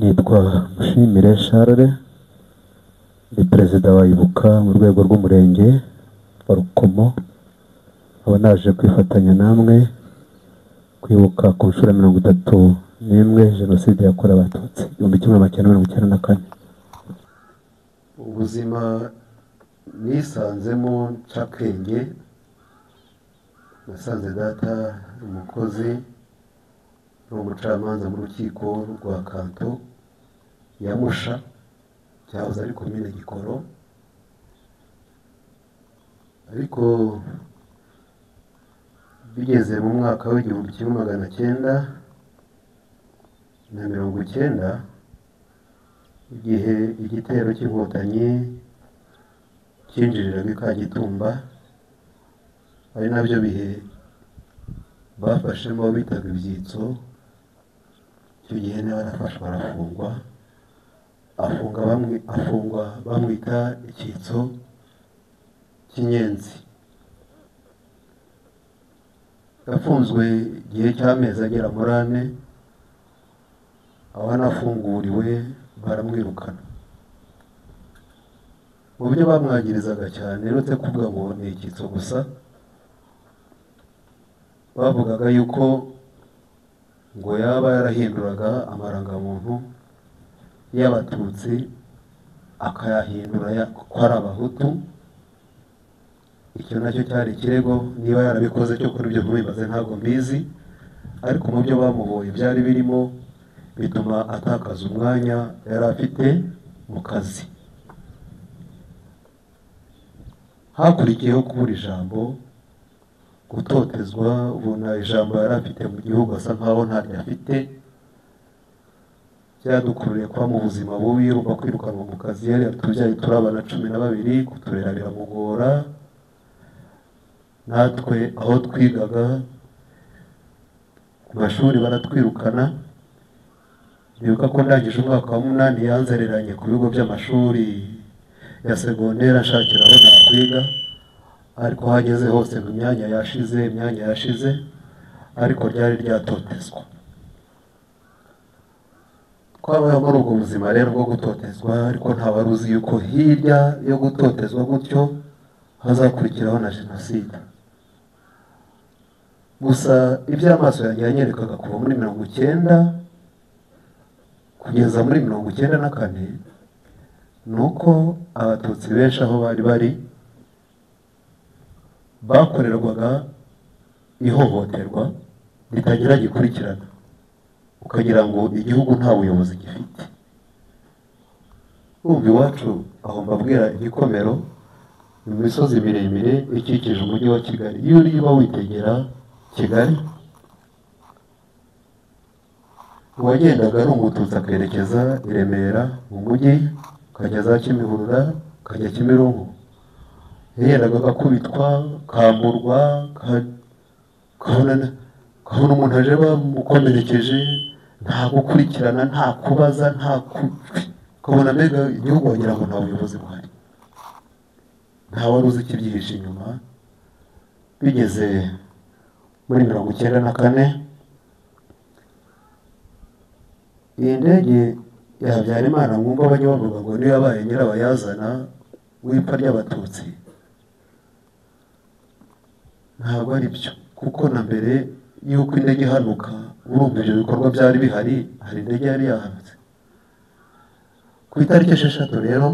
Nitwa Mushimire Charles, ni perezida wa Ibuka mu rwego rw'umurenge wa Rukomo. Aba naje kwifatanya namwe kwibuka ku nshuro 31 Jenoside yakorewe Abatutsi 1994. Ubuzima nisanzemo ncakenge, nasanze data umukozi n'umucamanza mu rukiko rwa Kanto ya Musha, cyahoze ari komine Gikoro, ariko bigeze mu mwaka w'1990 igihe igitero cy'inkotanyi cyinjiriraga i Kagitumba, ari nabyo bihe bafashemo bitaga ibyitso. Icyo gihe niba arafashwe arafungwa, afungwa bamwita icyitso cy'inyenzi. Yafunzwe igihe cy'amezi agera muri 4, aho anafunguriwe baramwirukana. Mu byo bamwagirizaga cyane uretse kuvuga ngo ni icyitso gusa, bavugaga yuko ngo yaba yarahinduraga amarangamuntu y'Abatutsi akayahindura ko ari Abahutu. Icyo nacyo cyari ikirego, niba yarabikoze cyo kuri ibyo ntubibaze ntabwo mbizi, ariko mu byo bamuhoye byari birimo bituma atakaza umwanya yari afite mu kazi. Hakurikiyeho kubura ijambo, gutotezwa, ubona ijambo yari afite mu gihugu asa nkaho ntaryo afite. Byadukururiye kuba mu buzima bubi, urumva kwirukanwa mu kazi. Yari yatubyaye turi abana 12, kuturera biramugora. Natwe aho twigaga ku mashuri baratwirukana. Ndibuka ko ndangije umwaka wa 8 yanzereranye ku bigo by'amashuri ya segonderi ashakira aho nakwiga, ariko hageze hose imyanya yashize, ariko ryari ryatotezwa. Twabayeho muri ubwo buzima rero bwo gutotezwa, ariko ntawari uzi yuko hirya yo gutotezwa gutyo hazakurikiraho na jenoside. Gusa iby'amaso yanjye yanyerekaga kuva muri 90 kugeza muri 94 nuko Abatutsi benshi aho bari bakorerwaga ihohoterwa ritagira gikurikirana, ukagira ngo igihugu nta buyobozi gifite. Umva iwacu aho mbabwira Igikomero, mu misozi miremire ikikije umujyi wa Kigali. Iyo uriba witegera Kigali, uwagendaga ari Umututsi akerekeza i Remera mu mujyi, ukageza Kimihurura, ukajya Kimironko, yagendaga agakubitwa, kamburwa, kabona umuntu aje bamukomerekeje, nta gukurikirana, nta kubaza, ukabona mbega igihugu wagira ngo nta buyobozi buhari, nta wari uzi ikibyihishe inyuma. Bigeze muri 94, iyi ndege ya Habyarimana mwumva bajya bavuga ngo niyo yabaye nyirabayazana w'ipfa ry'Abatutsi, ntabwo ari byo. Kuko na mbere y'uko indege ihanuka, urumva ibyo bikorwa byari bihari, hari indege yari yahanutse. Ku itariki 6 rero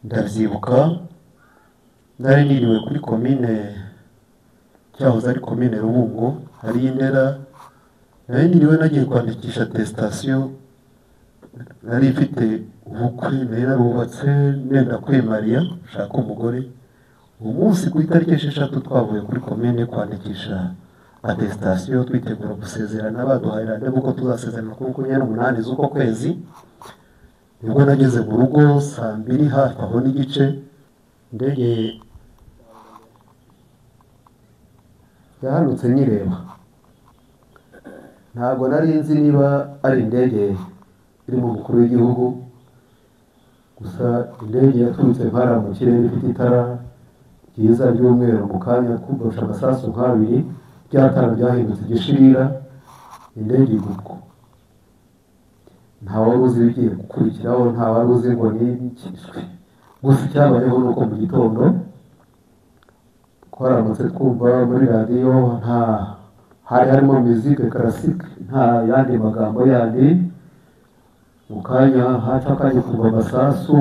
ndabyibuka, nari niriwe kuri komine, cyahoze ari komine Rubungo, hari Indera. Nari niriwe nagiye kwandikisha attestation, nari ifite ubukwe, nari narubatse nenda kwimariya, shaka umugore. Umunsi ku itariki 6 twavuye kuri komine kwandikisha attestation, twitegura gusezerana, baduhaye rande kuko tuzasezerana ku 28 z'uko kwezi. Nibwo nageze mu rugo saa 2 hafi aho n'igice, indege yahanutse nyireba. Ntabwo nari nzi niba ari indege iri mu mukuru w'igihugu, gusa indege yaturutse nkara mu kirere ifite itara ryiza ry'umweru, mu kanya kubosha amasasu nk'abiri, ryatara ryahindutse igishirira, indege iguruka. nta wari uzi ibigiye gukurikiraho, nta wari uzi ngo nikishwe. Gusa icyabayeho ni uko mu gitondo twaramutse twumva muri radiyo hari harimo musique classique, nta yandi magambo yandi. Mu kanya haca akanya kumva amasasu,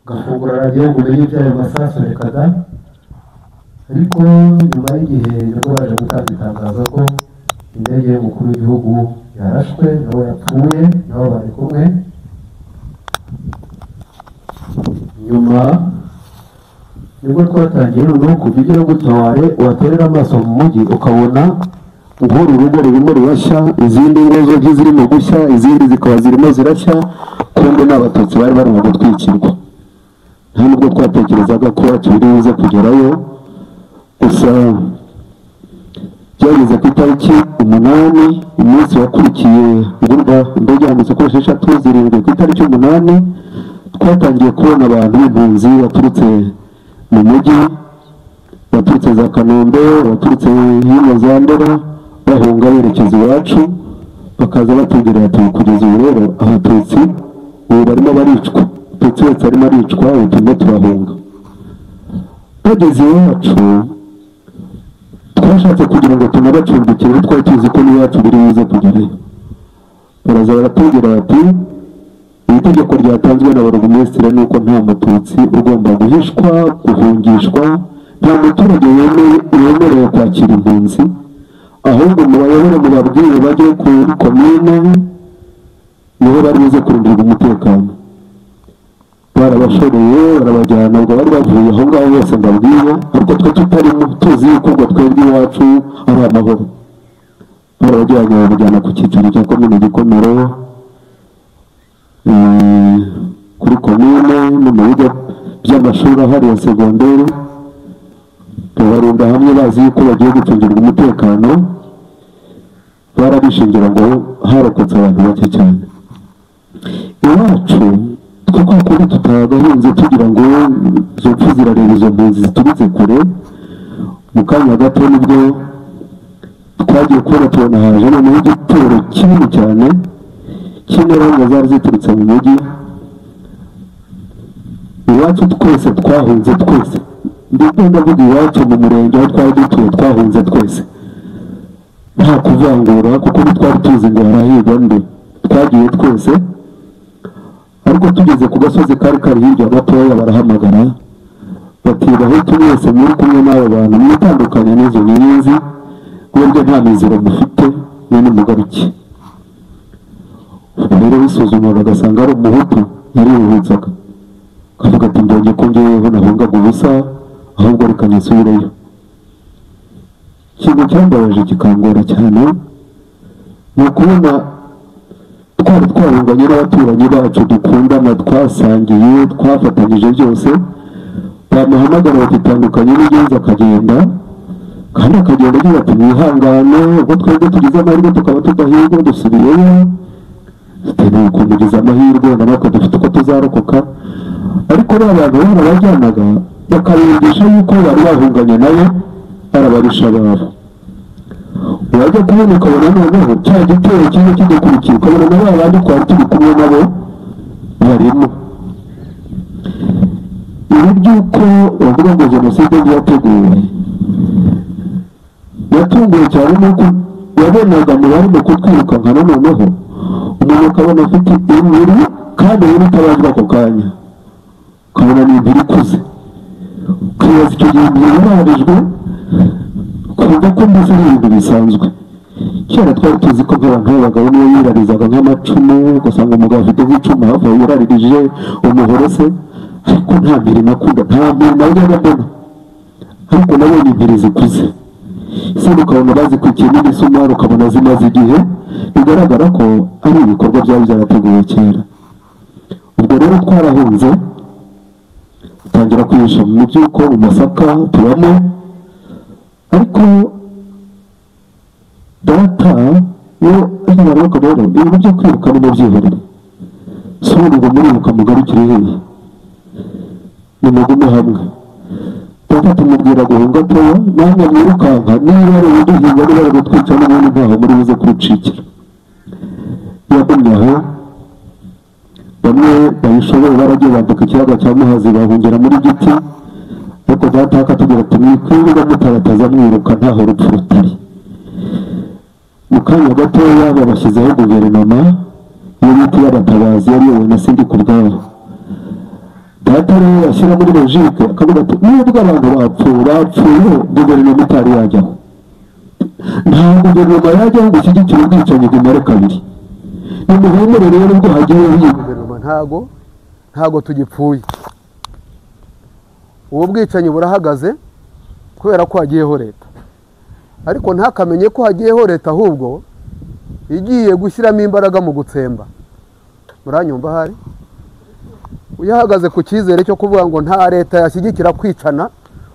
gafungura radiyo ngo umenye iby'ayo masasu, reka da. Ariko nyuma y'igihe nibwo baje gutanga itangazo ko indege y'umukuru w'igihugu yarashwe, nawe yapfuye, nabo bari kumwe. Nyuma nibwo twatangiye noneho kugira gutya waterera amaso mu mujyi ukabona nk'uru rugo rurimo rurashya, izindi ngo zo zirimo gushya, izindi zikaba zirimo zirashya, kumbe n'abatutsi bari barimo gutwikirwa. Nta nubwo twatekerezaga ko turi buze kugerayo. Gusa byageze ku itariki 8, umunsi wakurikiye ngurwa indege yambutse kuri 6/7, ku itariki 8 twatangiye kubona abantu b'impunzi baturutse mu mujyi, baturutse za Kanombe, baturutse hino za Ndera, bahunga berekeza iwacu, bakaza batubwira ati kugeza ubu rero abatutsi ubu barimo baricwa, abatutsi wese arimo aricwa, uturimo turahunga. Bageze iwacu twashatse kugira ngo tunabacumbikire, twari tuzi ko n'iwacu biri buze kugerayo. Baraza baratubwira bati iri tegeko ryatanzwe na burugumesitiri ni uko nta mututsi ugomba guhishwa, guhungishwa, nta muturage yemerewe kwakira impunzi, ahubwo mubayobore mubabwire bajye kuri komine, niho bari buze kurindirwa umutekano. Barabashoreye barabajyana, ubwo bari bavuye aho ngaho bose mbabwiye, ariko twe tutarimo tuzi yuko ubwo twebwe iwacu ari amahoro. Barabajyanye babajyana ku cyicaro cya komine Gikomero, kuri komine no mu bigo by'amashuri ahari ya segonderi, babarunda hamwe bazi yuko bagiye gucungirwa umutekano. Barabishingira ngo harokotse abantu bake cyane. Iwacu kuko kuri tutagahinze tugira ngo izo mpfu zirareba izo mpunzi ziturutse kure. Mu kanya gato nibwo twagiye kubona tubona haje noneho igitero kinini cyane cy'interahamwe zari ziturutse mu mujyi. Iwacu twese twahunze, twese ndetse ndavuga iwacu mu murenge aho twari dutuye twahunze twese, nta kuvangura kuko ntitwari tuzi ngo harahirwa nde, twagiye twese. Ariko tugeze ku gasozi kari hirya gatoya barahamagara bati bahutu mwese muri kumwe n'abo bantu mwitandukanye n'izo nkinzi, mwebwe nta mizero mufite, mwene mugaruke. Rero bisuzuma bagasanga ari umuhutu yariruhutsaga, akavuga ati mbonye ko njyeweho nahungaga ubusa, ahubwo reka nisubireyo. Ikintu cyambabaje kikangora cyane ni ukubona twari twahunganye n'abaturanyi bacu dukundana, twasangiye, twafatanyije byose, bamuhamagara batitandukanye n'ingenzi akagenda, kandi akagenda agira ati mwihangane, ubwo twebwe tugize amahirwe tukaba tudahirwa dusubiyeyo, tutemewe kumugiza amahirwe natwe dufite uko tuzarokoka. Ariko abantu barabajyanaga bakabumvisha yuko bari bahunganye nayo barabarusha ababo. Wajya kubona ukabona noneho cya gitero kimwe kigakurikira, ukabona na babandi twari turi kumwe nabo barimo. Ibi by'uko bavuga ngo jenoside yateguwe yatunguye cyane, nuko yabonaga mu barimo kutwirukankana noneho umuntu akabona afite inkuru kandi ubu utabazwa ako kanya, ukabona ni inkuru ikuze, ukibaza icyo gihe ntiyabarijwe, kumva ko mbese ari ibintu bisanzwe. Kera twari tuzi ko nk'abantu b'abagabo niyo yirarizaga nk'amacumu, ugasanga umugabo afite nk'icumu hafi aho yiraririje umuhoro se, ariko nta mpiri nakunda, nta mpiri najyaga mbona, ariko nabonye impiri zikuze. Sindi ukabona bazikurikiye n'imisumari, ukabona zimaze igihe, bigaragara ko ari ibikorwa byari byarateguwe kera. Ubwo rero twarahunze dutangira kwihisha mu by'uko mu masaka tubamo, ariko data yo agiye rero ibintu byo kwiruka no byihorera, so ngo muriruka mugarukire hehe, nimugume hamwe. Data tumubwira guhunga toya, namwe mwirukanka, niba ari uduhinga niba ari gutwica n'ubundi ntaho muri buze kurucikira. Yagumye aho bamwe bayishoboye baragiye bambuka ikiyaga cya Muhazi bahungira muri Giti, ariko data akatubwira ati mwikwirirwa mutarataza mwiruka ntaho urupfu rutari. Mu kanya gatoya babashyizeho guverinoma y'ibiti y'abatabazi yariyobowe na Sindikubwabo. Data rero ashyira muri logike akavuga ati nubwo abantu bapfuye guverinoma itari yajyaho, nta guverinoma yajyaho ngo ishyigikire ubwicanyi bumare kabiri. Nimuhumure rero ubwo hagiye guverinoma ntago tugipfuye, ubu bwicanyi burahagaze kubera ko hagiyeho leta, ariko ntakamenye ko hagiyeho leta ahubwo igiye gushyiramo imbaraga mu gutsemba. Muranyumva hari uyahagaze ku cyizere cyo kuvuga ngo nta leta yashyigikira kwicana,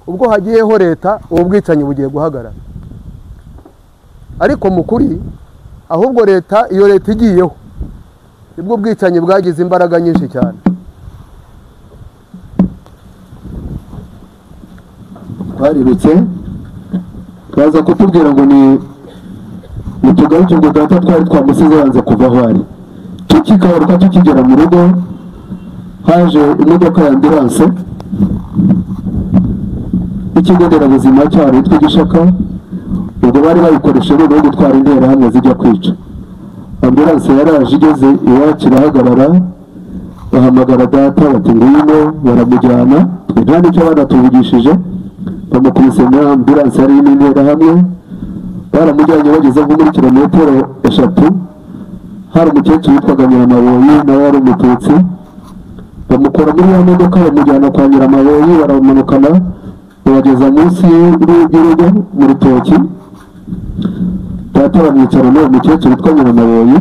ubwo hagiyeho leta ubu bwicanyi bugiye guhagarara. Ariko mukuri ahubwo leta, iyo leta igiyeho nibwo bwicanyi bwagize imbaraga nyinshi cyane. Twarirutse baza kutubwira ngo ni mutugaruke ngo data twari twamusize yanze kuva aho ari. Tukikaruka tukigera mu rugo haje imodoka ya ambulance ikigo nderabuzima cyari twigishaka, ubwo bari bayikoresha no gutwara interahamwe zijya kwica. Ambulance yaraje igeze iwacu irahagarara, bahamagara data bati ngwino, baramujyana. Nta nicyo banatuvugishije, bamukubise muri ambulance yari n'interahamwe, baramujyanye bageze nko muri kilometero 3. Hari umukecuru witwaga Nyiramaboyi nawe wari umututsi, bamukora muri ya modoka bamujyana kwa Nyiramaboyi, baramanukana bageza munsi y'urugo mu rutoki. Data bamwicara n'uwo mukecuru witwa Nyiramaboyi,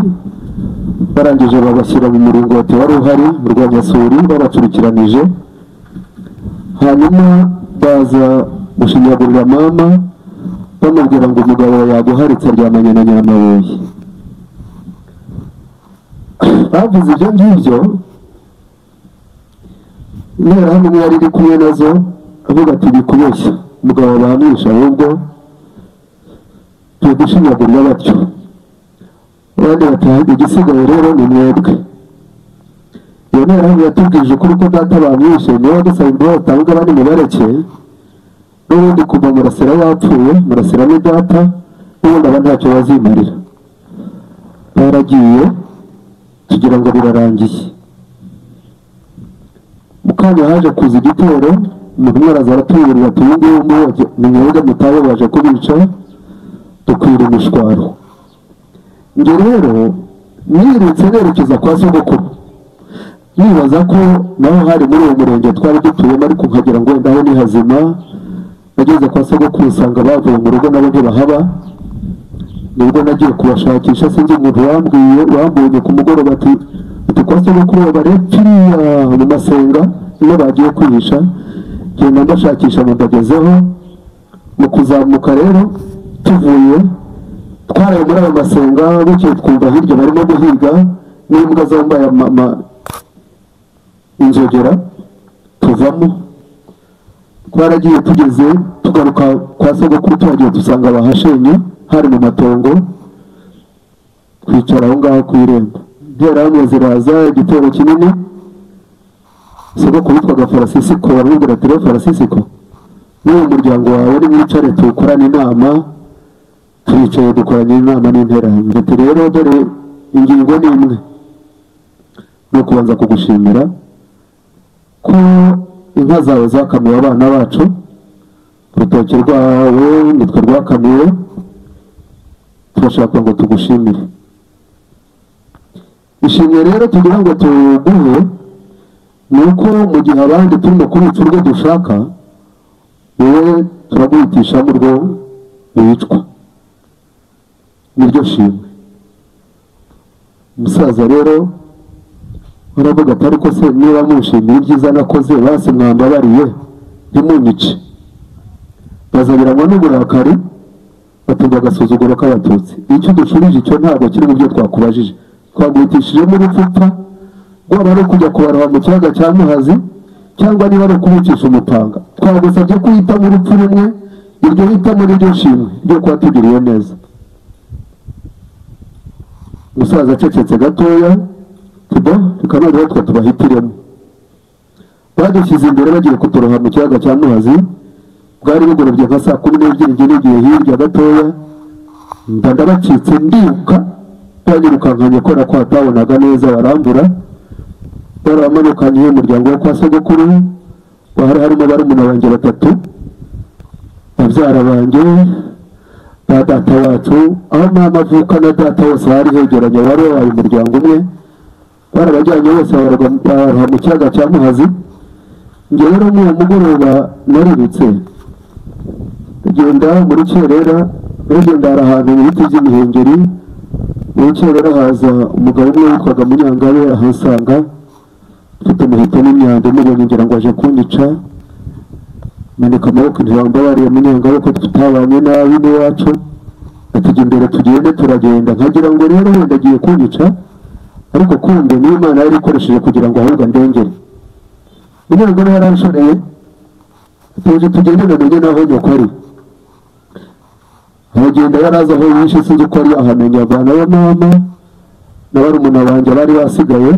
barangije babashyira mu muringoti wari uhari mu Rwanyasuri babacurikiranije. Hanyuma baza gushinyagurira mama bamubwira ngo umugabo yaguharitse aryamanye na Nyiramaboyi. Bavuze ibyo ngibyo, interahamwe yari iri kumwe nazo avuga ati bikubeshya, umugabo bamwisha ahubwo dushinyagurira batyo. Abandi bati igisigaye rero ni mwebwe. Iyo nterahamwe yatubwije ukuri ko data bamwishe, niwe wadusaba imbabazi atanga abandi mubareke, n'ubundi kuva Murasira yapfuye, Murasira ni data, n'ubundi aba ntacyo bazimarira. Baragiye tugira ngo birarangiye. Mu kanya haje kuza igitero, umuntu umwe araza aratubwira ati ngubu ni mwebwe mutabe baje kubica, dukwira imishwaro. Njye rero nirutse nerekeza kwa sogokuru, nibaza ko naho hari muri uwo murenge twari dutuyemo, ariko nkagira ngo ndaho ni hazima. Nageze kwa sogokuru usanga bavuye mu rugo nabo ntibahaba, nibwo nagiye kubashakisha. Sinzi umuntu wambonye ku mugoroba ati kwa sogokuru barepfiriya mu Masenga iyo bagiye kwihisha. Genda mbashakisha ngo ndagezeho. Mu kuzamuka rero tuvuye twaraye muri ayo Masenga, bukeye twumva hirya barimo guhiga n'imbwa zambaye inzogera, tuvamo. Twaragiye tugeze tugaruka kwa sogokuru, tuhagiye dusanga bahashenye, hari mu matongo. Twicara aho ngaho ku irembo, interahamwe ziraza, igitero kinini. Sogokuru witwaga Farasisiko baramubwira ati rero Farasisiko, n'uwo muryango wawe ni mwicare tukorane inama. Turicaye dukoranye inama n'interahamwe. Ati rero dore ingingo ni imwe, no kubanza kugushimira ko inka zawe zakamiwe abana bacu, urutoki rwawe nitwe rwakamiwe, turashaka ngo tugushimire. Ishimwe rero tugira ngo tuguhe ni uko mu gihe abandi turimo kubica urwo dushaka, wowe turaguhitishamo urwo wicwa. Niryo shimwe. Umusaza rero baravuga ati ariko se niba mushimira ibyiza nakoze, basi mwambabariye ntimunyice. Bazabiranywa n'uburakari, batumva agasuzuguro k'Abatutsi. Icyo dushubije icyo ntabwo kiri mu byo twakubajije. Twaguhitishijemo urupfupfa, rwaba ari kujya kubaroha mu kiyaga cya Muhazi, cyangwa niba ari ukubicisha umupanga. Twagusabye ko uhitamo urupfu rumwe, iryo hitamo niryo shimwe ryo kuba tugiriye neza. Umusaza acecetse gatoya, tuba tukanone twa tubahitiremo badushyize imbere bagiye kuturoha mu kiyaga cya Muhazi bwari bugorobye nka saa 12 ngiye hirya gatoya ndabacitse ndiruka banyirukankanye ko nakwatabonaga neza barambura baramanukanye umuryango wo kwa sogokuru bahari harimo barumuna banjye batatu babyara banjye ba data wacu aho mama avuka na data wose hari hegeranye wari wabaye umuryango umwe barabajyanye bose baraha mu kiyaga cya Muhazi njye rero mu mugoroba naributse tugenda muri Cyerera bagenda ahantu mu biti by'imihengeri muri Cyerera haza umugabo umwe witwaga Munyangabe ahasanga mfite umuheto n'imyanda mubonye ngira ngo aje kunyica manika amaboko ntibambabariye Munyangabe ko tutabanye nabi n'iwacu atujya imbere tugende turagenda nkagira ngo rero wenda agiye kunyica ariko kumbe n'Imana yari ikoresheje kugira ngo ahubwo ndengere Munyangabe yaranshoreye tuje tugende namenye naho nyoko ari abagenda yaraza aho yishe sinzi ko ari ahamenya abana ba mama na barumuna banjye bari basigaye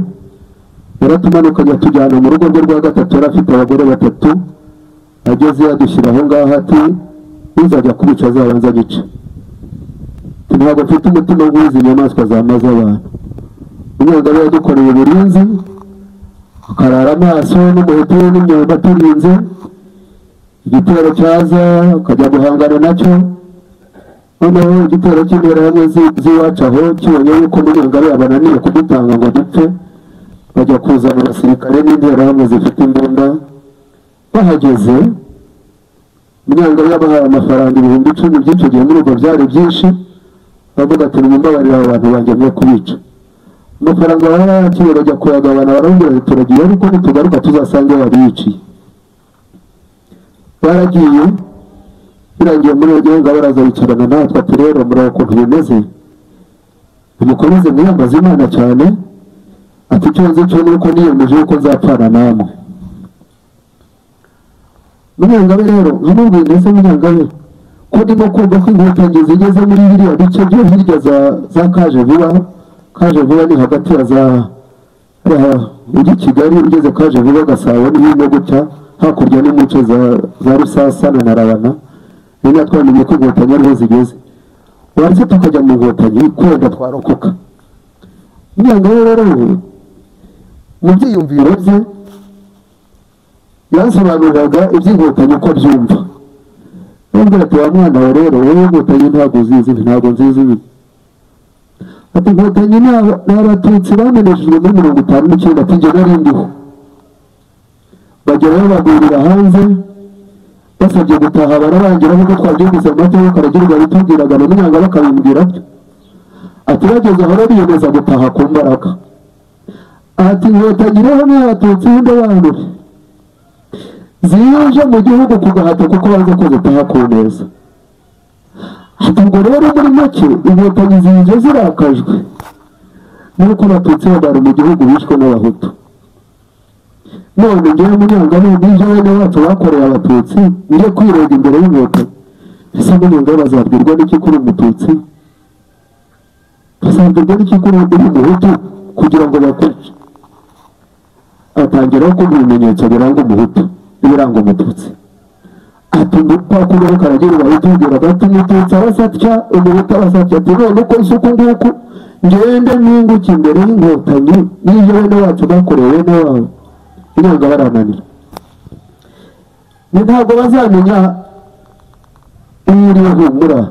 yaratumanukanye tujyana mu rugo rwe rwa gatatu yari afite abagore batatu ageze yadushyira aho ngaho ati uzajya kubica azabanza gice ntabwo mfite umutima nk'izi nyamaswa zamaze abantu Munyangabe yadukoreye uburinzi akarara amaso n'umuheto n'imyamba turinze igitero cyaza akajya guhangana nacyo noneho igitero cy'interahamwe z'iwacu aho kibonye yuko Munyangabe abananiye kudutanga ngo dupfe bajya kuzana abasirikare n'interahamwe zifite imbunda bahageze Munyangabe yabahaye amafaranga 10,000 by'icyo gihe muri ubwo byari byinshi bavuga ati nimumbabarira abantu banjye mwe kubica amafaranga barakiriye bajya kuyagabana barambwira turagiye ariko nitugaruka tuzasange babiciye baragiye birangiye muri iyo gihe baraza bicarana natwe ati rero muri ukuntu bimeze mukomeze mwiyambaza Imana cyane ati icyo nzi cyo nuko niyemeje yuko nzapfana namwe Munyangabe rero nkamubwiye ndetse Munyangabe ko ndimo kumva ko inkotanyi zigeze muri biriya bice byo hirya za kaje vuba ni hagati ya za ujya Kigali ugeze kaje vuba Gasabo n'ino gutya hakurya n'umuce za Rusasa na Narabana niba twamenye ko inkotanyi ariho zigeze waretse tukajya mu nkotanyi kwenda twarokoka Munyangabe rero mu byiyumviro bye yasobanuraga iby'inkotanyi uko byumva nubwo ati wa mwana wa rero wowe inkotanyi ntabwo uzizi ntabwo nzizi ibi ati inkotanyi n'abatutsi bameneshejwe muri 59 ati njye nari ndiho bageraho bagurira hanze basabye gutaha barabangira nk'uko twabyumvise amateka karagirwa bitubwiraga na Munyangabe bakabimbwira byo ati bageze aho biyemeza gutaha ku mbaraga ati inkotanyi rero n'abatutsi b'indabandure zije mu gihugu kugahato kuko baza ko zitaha ku neza ati ubwo rero muri make inkotanyi zije zirakajwe nuko abatutsi bari mu gihugu bishwe n'abahutu none ngewe Munyangabe nije bene wacu bakoreye abatutsi nje kwirega imbere y'inkotanyi ese Munyangabe bazabwirwa n'iki kuri umututsi bazabwirwa n'iki kuri umuhutu kugira ngo bakwice atangiraho ko ibimenyetso biranga umuhutu ibiranga umututsi ati ndupakuru karagirwa bitubwira ati umututsi arasatya umuhutu arasatya ati none uko isuku nguku ngende ninguke imbere y'inkotanyi nije bene wacu bakoreye bene wabo Munyangabe barananira ntabwo bazamenya uriho humura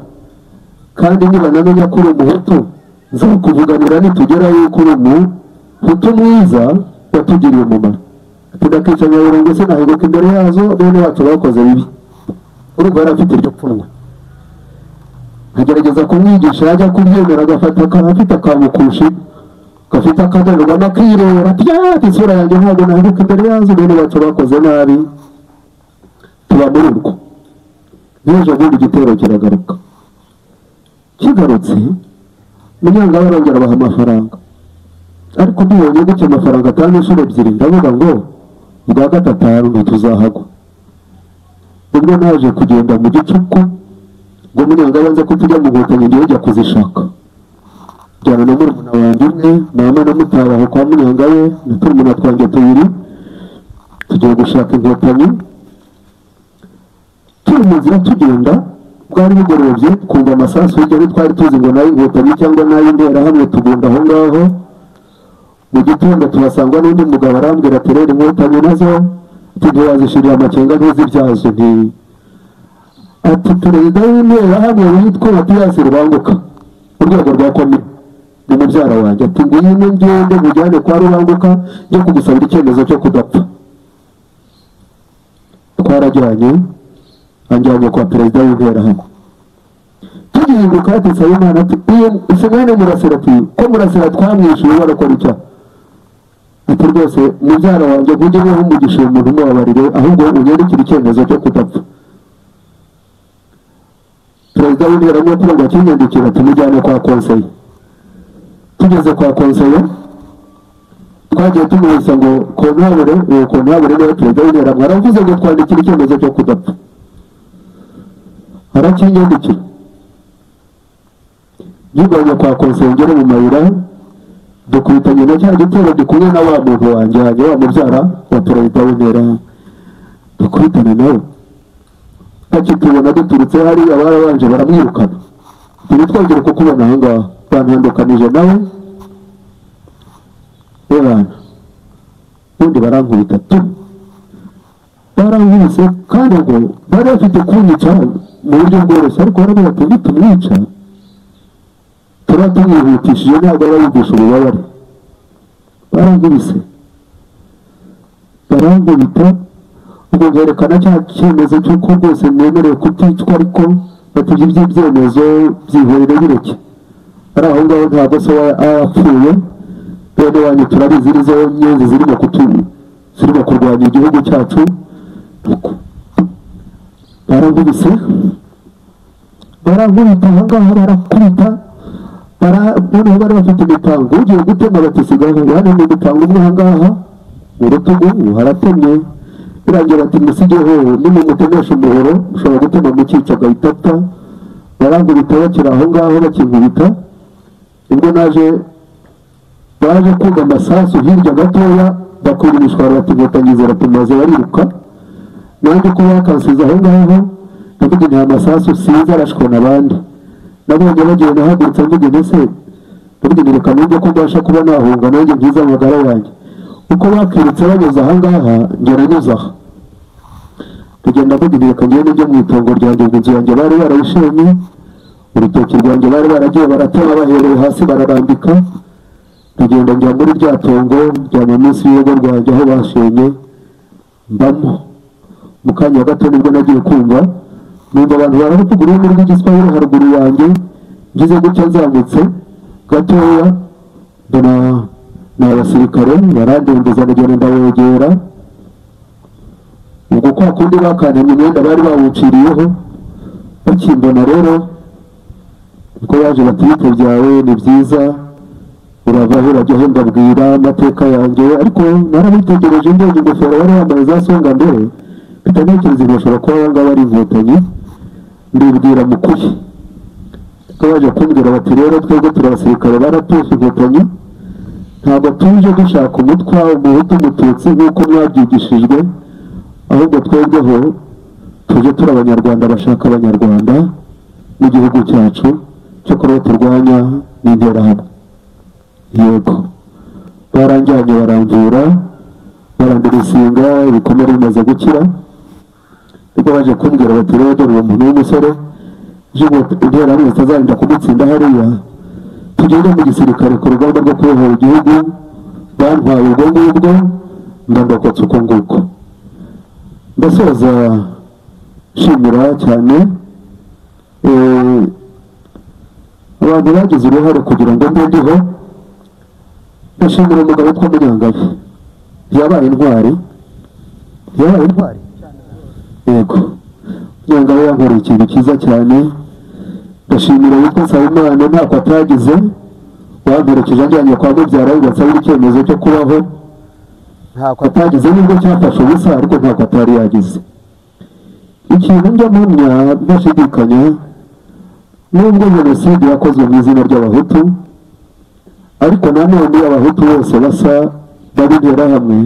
kandi nibanamenya ko uri umuhutu nzakuvuganira nitugera yuko uri umuhutu mwiza watugiriye umumaro tudakica nyaburungu se naheguka imbere yazo bene wacu bakoze bibi urumva yarafite iryo pfunwe agerageza kumwigisha yajya kubyemera agafata afite akamukushi gafite akadorerwamo akireba ati isura yanjye ntabwo naheguka imbere yazo bene wacu bakoze nabi tuba muri urwo n'ejo bundi igitero kiragaruka kigarutse Munyangabe arongera abaha amafaranga ariko mbibonye gutya amafaranga atanu inshuro ebyiri ndavuga ngo bwa gatatu ntituzahagwa ubwo naje kugenda mu gicuku ngo Munyangabe aze ko tujya mu nkotanyi ngiye jya kuzishaka jyana na murumuna wanjye umwe mama na mutabaho kwa Munyangabe na turumuna twanjye tubiri tugiye gushaka inkotanyi. Turi mu nzira tugenda bwari bugorobye kumva amasasu hirya twari tuzi ngo nayo inkotanyi cyangwa nayo interahamwe, tugenda aho ngaho. Mu gitondo tuhasangwa n'undi mugabo arambwira ati rero inkotanyi nazo ntiwazishirira amakenga ntizibyazo nti ati perezida w'interahamwe witwa Matiyasi Rubanguka ku rwego rwa komine ni mubyara wanjye, ati ngwino ngende mujyane kwa Rubanguka njye kugusabira icyemezo cyo kudapfa. Twarajyanye anjyanye kwa perezida w'interahamwe. Tugihinduka ati Sayimana ati ese mwene Murasira ati ko Murasira twamwishyuye barakora icyaha. Ati rwose mubyara wanjye ntujye ubaho umugisha umuntu umubabarire ahubwo unyandikire icyemezo cyo kudapfa. Perezida w'interahamwe kugira akinyandikira tumujyane kwa konseye. Tugeze kwa konseye twagiye tumuhisa ngo kontabure niwe perezida w'interahamwe aravuze ngo twandikire icyemezo cyo kudapfa. Arakinyandikira yiganye kwa konseye ngere mu mayira dukubitanye na cya gitero gikumwe na wa muntu wanjyanye wa mubyara wa perezida w'interahamwe dukubitane nawe. Bakitubona duturutse hariya barabanje baramwirukana ntibitwongere kukubona aho ngaho bantandukanije nawe ebana ubundi barankubita barankubise kandi ngo bari bafite kunyica mu buryo bworoshye ariko barabwira ati nitumwica turaba tumwihutishije ntabwo barabumvisha ububabare. Barankubise barankubita ubwo bwerekana cya cyemezo cy'uko rwose nemerewe kuticwa ariko batugira iby'ibyemezo byihorere bireke ari aho ngaho ntabwo se apfuye bene wanyu turabizi nizo nyenzi zirimo kurwanya igihugu cyacu. Barankubise barankubita aho ngaho barakubita noneho bari bafite imipango ugiye gutema batisigaho hano ni imipango umwe aha ngaha mu rutugu haratemye birangira ati musigeho nimumutemesha umuhoro ushobora gutema mu cyica agahita apfa. Barangubita bakiri aho ngaho bakinkubita ubwo baje kumva amasasu hirya gatoya bakwira imishwaro bati inkotanyi ziratumaze bariruka. Nanjye ko bakansize aho ngaho ndavuga nta masasu sinzi arashwe n'abandi nabonye bagiye nahagurutse mvuge mbese ndavuga reka numve ko mbasha kuba nahunga nanjye ngize amagara yanjye uko bakirutse banyuze aha ngaha ngera nyuze aha tugenda mvuga reka ngende njye mu itongo ryanjye mu nzu yanjye bari barayishemye urutoki rwanjye bari baragiye baratema bahereye hasi bararambika tugenda njya muri rya tongo njyana munsi y'urugo rwanjye aho bashenye mbamo. Mu kanya gato nibwo nagiye kumva numva abantu baravuga ururimi rw'igiswahili haruguru yanjye ngize gutya nzamutse gatoya mbona ni abasirikare barandembuza nagenda ndabegera ubwo kwa kundi bakantemye imyenda bari bawuciriyeho bakimbona rero uko yaje batibite byawe ni byiza uravaho urajyaho ndabwira amateka yanjye ariko narabitegereje ndenge ingofero wari wambaye za songa mbere bitanekereza bashobora kuba abangaba ari inkotanyi ndibwira mukuri ko baje kumbwira bati rero twebwe turi abasirikare baratuje inkotanyi ntabwo tuje dushaka umutwa umuhutu umututsi nk'uko mwabyigishijwe ahubwo twebweho tuje turi abanyarwanda bashaka abanyarwanda n'igihugu cyacu cyo kuba turwanya n'interahamwe. Yego baranjyanye baramvura barandirisinga ibikomere bimaze gukira ubwo baje kumbwira bati rero dore uwo muntu w'umusore interahamwe zitazarinda kumutsinda hariya tugende mu gisirikare ku rugamba rwo kubohora igihugu. Bantwaye ubwo ngubwo ndandokotse uko nguko. Ndasoza nshimira cyane abantu bagize uruhare kugira ngo mbe ndiho. Ndashimira umugabo witwa Munyangabe yabaye intwari yego Munyangabe yankoreye ikintu cyiza cyane. Ndashimira witwa Sayimana ntako atagize wamperekeje anjyanye kwa mubyara we gasabira icyemezo cyo kubaho ntako atagize nubwo cyafashe ubusa ariko ntako atari yagize. Ikintu njya mpamya ndashidikanya nubwo jenoside yakozwe mu izina ry'abahutu ariko nanone abahutu bose basa babintera hamwe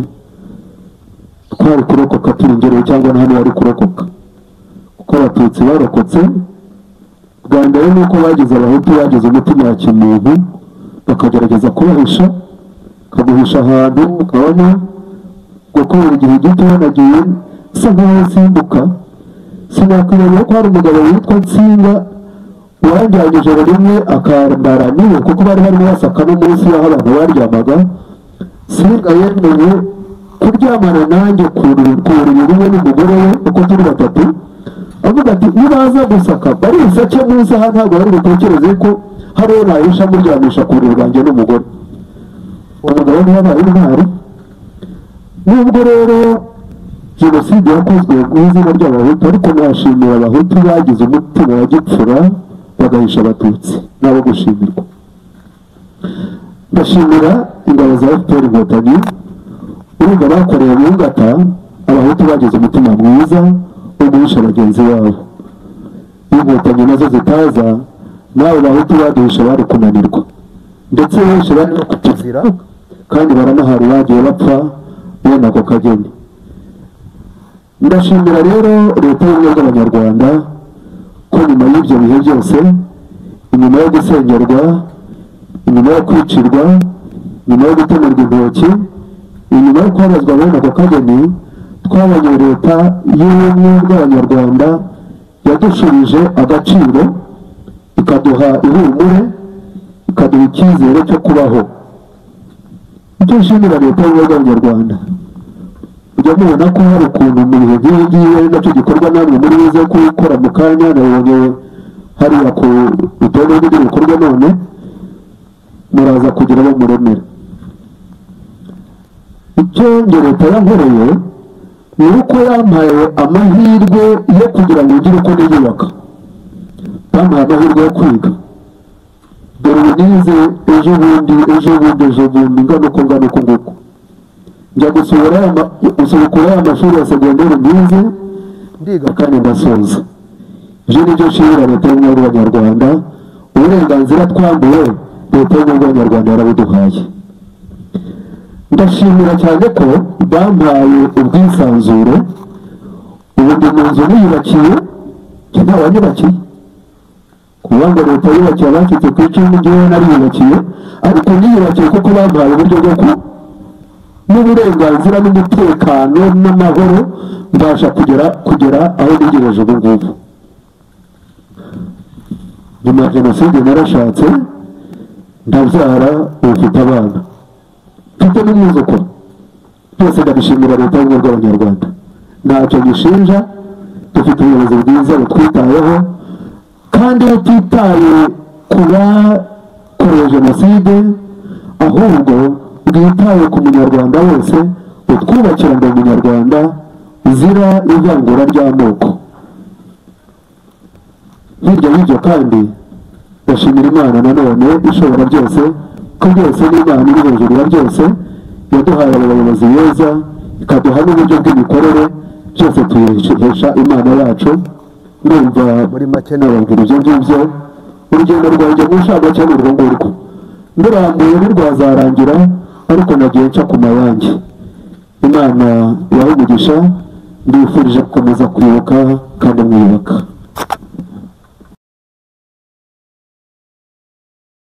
twari kurokoka turi ingero cyangwa nta wari kurokoka kuko abatutsi barokotse bwa mbere nuko bagize abahutu bagize umutima wa kimuntu bakagerageza kubahisha kaguhisha ahantu ukabona gukora igihe gito nagiye bisa nkaho simbuka sinakwibonera ko hari umugabo witwa Nsinga wanjyanye ijoro rimwe akambara niwe kuko bari barimo basaka no munsi y'aho abantu baryamaga Nsinga yemeye kuryamana nanjye ku buriri rumwe n'umugore we uko turi batatu avuga ati nibaza gusaka bari isake munsi aha ntabwo bari butekereze ko hari uwo nahisha muryamisha ku buriri bwanjye n'umugore umugabo niwe abaye intwari nubwo rero jenoside yakozwe mu izina ry'abahutu ariko nashimira abahutu bagize umutima wa gipfura bagahisha abatutsi nabo gushimirwa ndashimira ingabo za FPR Inkotanyi urumva bakoreye mu ngata abahutu bagize umutima mwiza wo guhisha bagenzi babo Inkotanyi nazo zitaza nawe abahutu baduhisha bari kunanirwa ndetse benshi bari no kutuzira kandi baranahari bagiye bapfa bene ako kageni ndashimira rero leta y'ubumwe bw'abanyarwanda ko nyuma y'ibyo bihe byose inyuma yo gusengerwa inyuma yo kwicirwa nyuma yo gutemerwa intoki inyuma yo kubabazwa bene ako kageni twabonye leta y'ubumwe bw'abanyarwanda yadushubije agaciro ikaduha ihumure ikaduha icyizere cyo kubaho icyo nshimira leta y'ubumwe bw'abanyarwanda ujya mubona ko hari ukuntu mu bihe nk'ibi ngibi ari nacyo gikorwa namwe muri bize gukora mu kanya nabonye hariya ku rutonde rw'ibyo bikorwa none muraza kugira abo muremera icyo nge leta yankoreye ni uko yampaye amahirwe yo kugira ngo ugire uko niyubaka bampaye amahirwe yo kwiga dore ubu nize ejo bundi ngana uko nguko njya gusubukura amashuri ya segonderi mbize ndiga kandi ndasoza ibyo nibyo nshimira leta y'ubumwe bw'abanyarwanda uburenganzira twambuwe leta y'ubumwe bw'abanyarwanda yarabuduhaye ndashimira cyane ko bampaye ubwisanzure ubu ndi mu nzu niyubakiye nta wanyubakiye kuba ngo leta yubakiye abacitse ku icumu ngewe nariyubakiye ariko niyubakiye kuko bampaye uburyo bwo n'uburenganzira n'umutekano n'amahoro mbasha kugera aho ntegereje ubu ngubu nyuma ya jenoside narashatse ndabyara mfite abana mfite n'umwuzukuru byose ndabishimira leta y'ubumwe bw'abanyarwanda ntacyo gishinja dufite ubuyobozi bwiza butwitayeho kandi butitaye ku bakorewe jenoside ahubwo bwitaye ku munyarwanda wese utwubakira ngo umunyarwanda uzira ivangura ry'amoko hirya y'ibyo kandi ndashimira Imana nanone ishobora byose ko byose n'Imana iri hejuru ya byose yaduhaye abayobozi beza ikaduha n'uburyo bw'imikorere byose tuyihesha Imana yacu numva muri make nababwira ibyo ngibyo urugendo rwanjye mu nshamake ni urwo ngurwo ndurambuye ntirwazarangira ariko nagiye nca ku mayange Imana yaha umugisha ndifurije gukomeza kwibuka kandi mwiyubaka